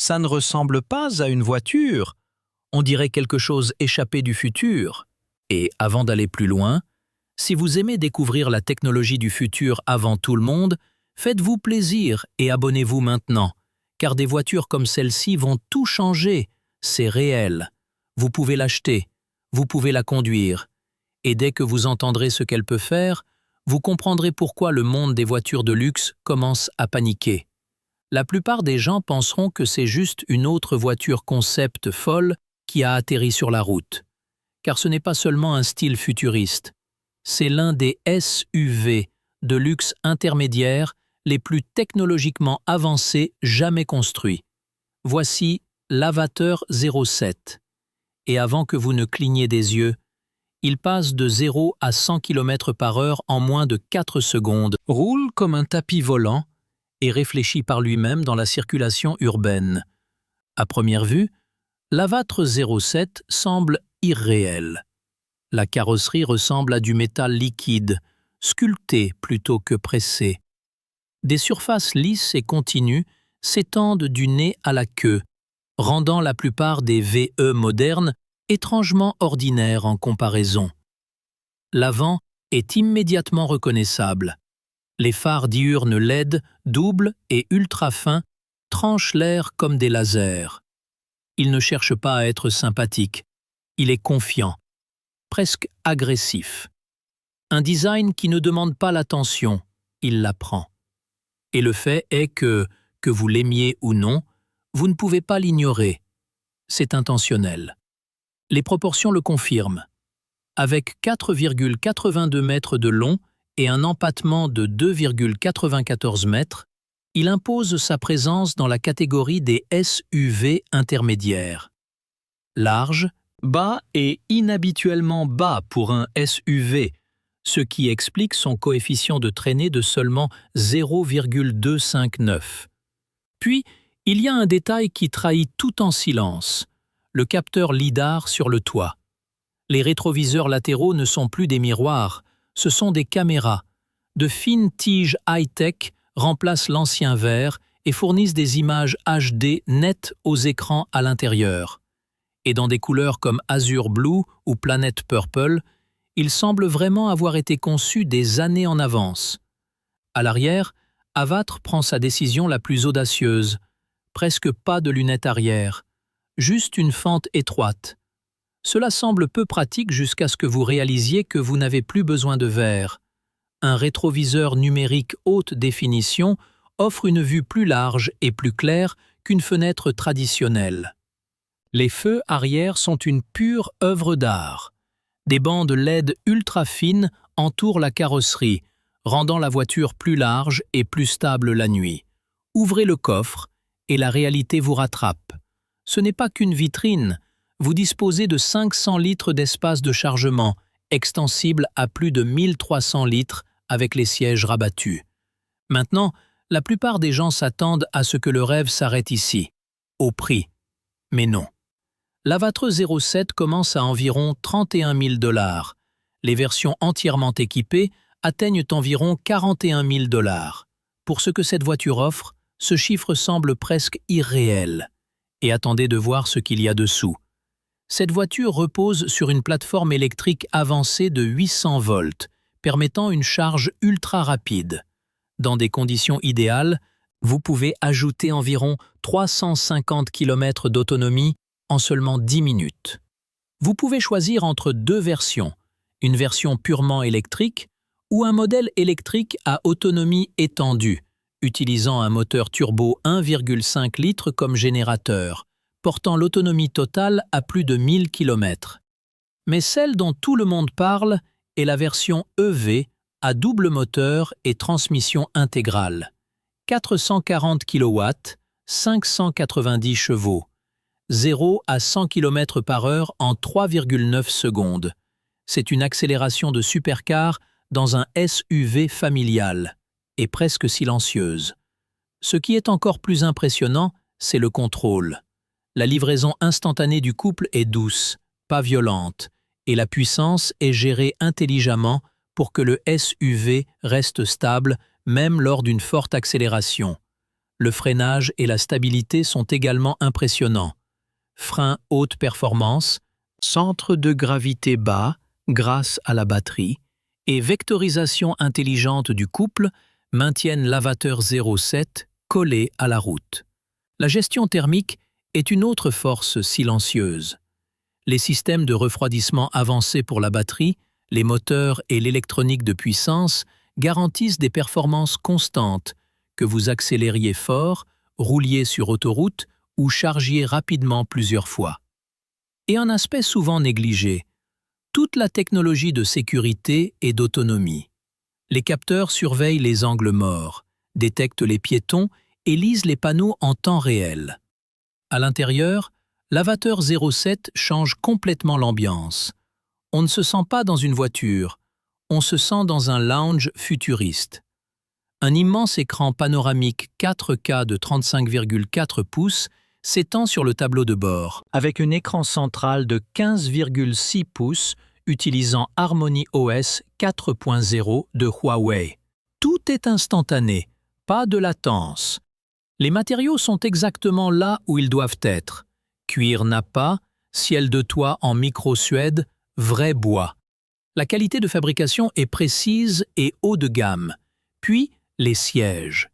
Ça ne ressemble pas à une voiture. On dirait quelque chose échappé du futur. Et avant d'aller plus loin, si vous aimez découvrir la technologie du futur avant tout le monde, faites-vous plaisir et abonnez-vous maintenant, car des voitures comme celle-ci vont tout changer. C'est réel. Vous pouvez l'acheter, vous pouvez la conduire. Et dès que vous entendrez ce qu'elle peut faire, vous comprendrez pourquoi le monde des voitures de luxe commence à paniquer. La plupart des gens penseront que c'est juste une autre voiture concept folle qui a atterri sur la route. Car ce n'est pas seulement un style futuriste. C'est l'un des SUV de luxe intermédiaire les plus technologiquement avancés jamais construits. Voici l'Avator 07. Et avant que vous ne cligniez des yeux, il passe de 0 à 100 km/h en moins de 4 secondes, roule comme un tapis volant et réfléchit par lui-même dans la circulation urbaine. À première vue, l'Avator 07 semble irréel. La carrosserie ressemble à du métal liquide, sculpté plutôt que pressé. Des surfaces lisses et continues s'étendent du nez à la queue, rendant la plupart des VE modernes étrangement ordinaires en comparaison. L'avant est immédiatement reconnaissable. Les phares diurnes LED, doubles et ultra fins, tranchent l'air comme des lasers. Il ne cherche pas à être sympathique. Il est confiant, presque agressif. Un design qui ne demande pas l'attention, il la prend. Et le fait est que vous l'aimiez ou non, vous ne pouvez pas l'ignorer. C'est intentionnel. Les proportions le confirment. Avec 4,82 mètres de long et un empattement de 2,94 mètres, il impose sa présence dans la catégorie des SUV intermédiaires. Large, bas et inhabituellement bas pour un SUV, ce qui explique son coefficient de traînée de seulement 0,259. Puis, il y a un détail qui trahit tout en silence, le capteur LiDAR sur le toit. Les rétroviseurs latéraux ne sont plus des miroirs, ce sont des caméras. De fines tiges high-tech remplacent l'ancien verre et fournissent des images HD nettes aux écrans à l'intérieur. Et dans des couleurs comme Azure Blue ou Planet Purple, il semble vraiment avoir été conçu des années en avance. À l'arrière, Avator prend sa décision la plus audacieuse. Presque pas de lunettes arrière, juste une fente étroite. Cela semble peu pratique jusqu'à ce que vous réalisiez que vous n'avez plus besoin de verre. Un rétroviseur numérique haute définition offre une vue plus large et plus claire qu'une fenêtre traditionnelle. Les feux arrière sont une pure œuvre d'art. Des bandes LED ultra fines entourent la carrosserie, rendant la voiture plus large et plus stable la nuit. Ouvrez le coffre et la réalité vous rattrape. Ce n'est pas qu'une vitrine, vous disposez de 500 litres d'espace de chargement, extensible à plus de 1300 litres avec les sièges rabattus. Maintenant, la plupart des gens s'attendent à ce que le rêve s'arrête ici, au prix. Mais non. L'Avator 07 commence à environ 31 000 $. Les versions entièrement équipées atteignent environ 41 000 $. Pour ce que cette voiture offre, ce chiffre semble presque irréel. Et attendez de voir ce qu'il y a dessous. Cette voiture repose sur une plateforme électrique avancée de 800 volts, permettant une charge ultra rapide. Dans des conditions idéales, vous pouvez ajouter environ 350 km d'autonomie en seulement 10 minutes. Vous pouvez choisir entre deux versions, une version purement électrique ou un modèle électrique à autonomie étendue, utilisant un moteur turbo 1,5 litres comme générateur, portant l'autonomie totale à plus de 1000 km. Mais celle dont tout le monde parle est la version EV à double moteur et transmission intégrale. 440 kW, 590 chevaux. 0 à 100 km/h en 3,9 secondes. C'est une accélération de supercar dans un SUV familial, et presque silencieuse. Ce qui est encore plus impressionnant, c'est le contrôle. La livraison instantanée du couple est douce, pas violente, et la puissance est gérée intelligemment pour que le SUV reste stable même lors d'une forte accélération. Le freinage et la stabilité sont également impressionnants. Frein haute performance, centre de gravité bas grâce à la batterie et vectorisation intelligente du couple maintiennent l'Avator 07 collé à la route. La gestion thermique est une autre force silencieuse. Les systèmes de refroidissement avancés pour la batterie, les moteurs et l'électronique de puissance garantissent des performances constantes, que vous accélériez fort, rouliez sur autoroute ou chargiez rapidement plusieurs fois. Et un aspect souvent négligé, toute la technologie de sécurité et d'autonomie. Les capteurs surveillent les angles morts, détectent les piétons et lisent les panneaux en temps réel. À l'intérieur, l'Avator 07 change complètement l'ambiance. On ne se sent pas dans une voiture, on se sent dans un lounge futuriste. Un immense écran panoramique 4K de 35,4 pouces s'étend sur le tableau de bord, avec un écran central de 15,6 pouces utilisant HarmonyOS 4.0 de Huawei. Tout est instantané, pas de latence. Les matériaux sont exactement là où ils doivent être. Cuir Nappa, ciel de toit en micro-suède, vrai bois. La qualité de fabrication est précise et haut de gamme. Puis, les sièges.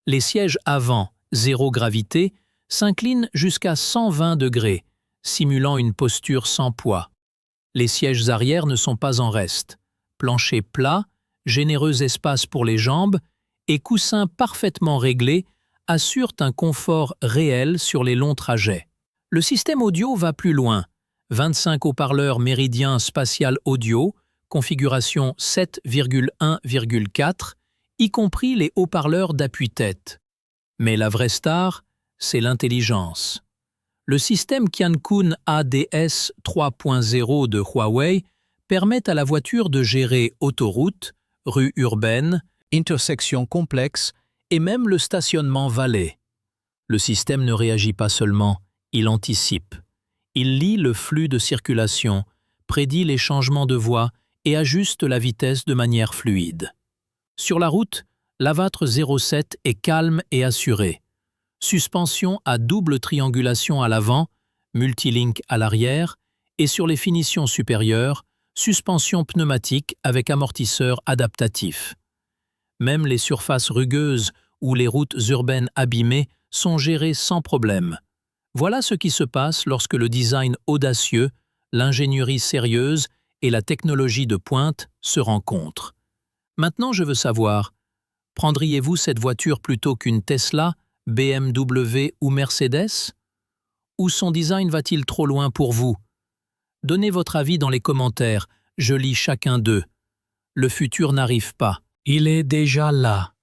Les sièges avant, zéro gravité, s'inclinent jusqu'à 120 degrés, simulant une posture sans poids. Les sièges arrière ne sont pas en reste. Plancher plat, généreux espace pour les jambes et coussins parfaitement réglés assurent un confort réel sur les longs trajets. Le système audio va plus loin. 25 haut-parleurs Meridian Spatial Audio, configuration 7,1,4, y compris les haut-parleurs d'appui-tête. Mais la vraie star, c'est l'intelligence. Le système Qiankun ADS 3.0 de Huawei permet à la voiture de gérer autoroute, rue urbaine, intersection complexe et même le stationnement valet. Le système ne réagit pas seulement, il anticipe. Il lit le flux de circulation, prédit les changements de voie et ajuste la vitesse de manière fluide. Sur la route, l'Avator 07 est calme et assuré. Suspension à double triangulation à l'avant, multilink à l'arrière, et sur les finitions supérieures, suspension pneumatique avec amortisseur adaptatif. Même les surfaces rugueuses ou les routes urbaines abîmées sont gérées sans problème. Voilà ce qui se passe lorsque le design audacieux, l'ingénierie sérieuse et la technologie de pointe se rencontrent. Maintenant, je veux savoir, prendriez-vous cette voiture plutôt qu'une Tesla, BMW ou Mercedes? Ou son design va-t-il trop loin pour vous? Donnez votre avis dans les commentaires, je lis chacun d'eux. Le futur n'arrive pas, il est déjà là.